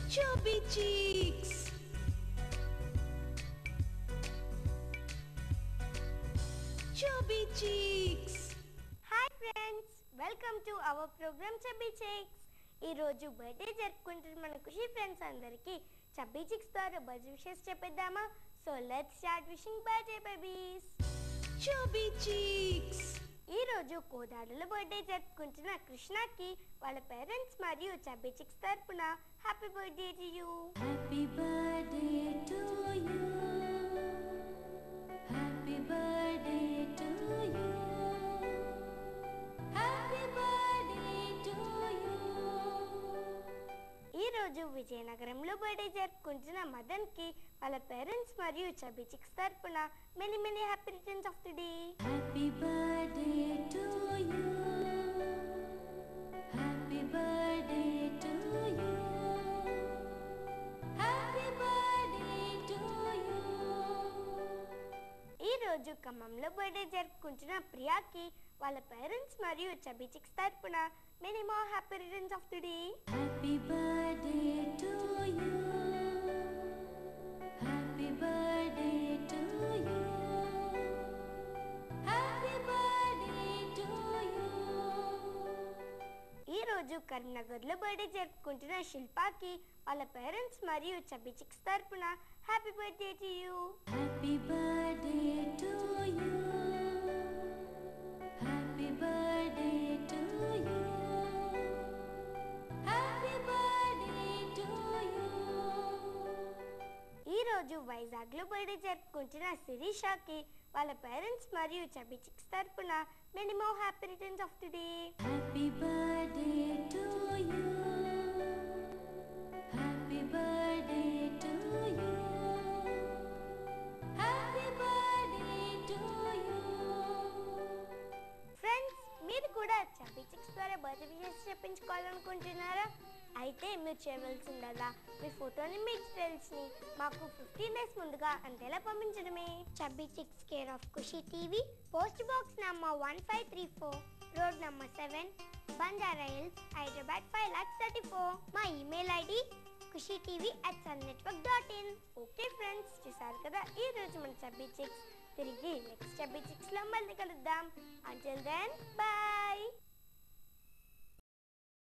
Chubby Cheeks. Chubby Cheeks. Hi friends, welcome to our program Chubby Cheeks. ఈ రోజు birthday జరుపుకుంటున్న మన Khushi friends అందరికి Chubby Cheeks ద్వారా బర్త్డే విషెస్ చెప్పేద్దామా? So let's start wishing birthday babies. Chubby Cheeks. ఈ రోజు కోదాడలో బర్త్డే జరుపుకుంటున్న కృష్ణకి వాళ్ళ పేరెంట్స్ మరియు Chubby Cheeks తరపున happy birthday to you. Happy birthday to you. Happy birthday to you. Happy birthday to you. ఈ రోజు విజయనగరంలో బర్త్డే జరుపుకుంటున్న మదన్ కి వాళ్ళ పేరెంట్స్ మరియు Chubby Cheeks తరపున many happy returns of the day. Happy birthday to you. Happy birthday to you. Happy birthday to you. ఈ రోజు ఖమ్మంలో బర్త్డే జరుపుకుంటున్న ప్రియాకి వాళ్ళ పేరెంట్స్ మరియు Chubby Cheeks తరపున many more happy returns of the day. Happy birthday to you. Happy birthday to you. Happy birthday to you. ఈ రోజు కరీంనగర్లో బర్త్డే జరుపుకుంటున్న శిల్పాకి వాళ్ళ పేరెంట్స్ మరియు Chubby Cheeks తరపున happy birthday to you. Happy birthday to you. Happy birthday to you. Happy birthday to you. ఈ రోజు వైజాగ్లో బర్త్డే జరుపుకుంటున్న శిరీషకి వాళ్ళ పేరెంట్స్ మరియు Chubby Cheeks తరపున many more happy returns of the day. Happy birthday to you. Happy birthday to you. Happy birthday to you. Friends, మీరు కూడా Chubby Cheeks ద్వారా బర్త్డే విషెస్ చెప్పించుకోవాలనుకుంటున్నారా? అయితే మీరు చేయవలసిందల్లా మీ ఫోటోని మీ డీటెయిల్స్ని మాకు 15 డేస్ ముందుగా అంతేలా పంపించడమే. Chubby Cheeks care of Khushi TV, post box number 1534, road number 7, Banjara Hills, Hyderabad 5,34. మా email ID khushitv@sunnetwork.in. Okay friends, చూసారు కదా ఈ రోజు మన Chubby Cheeks. తిరిగి నెక్స్ట్ Chubby Cheeks లో మళ్ళీ కలుద్దాం. Until then, bye.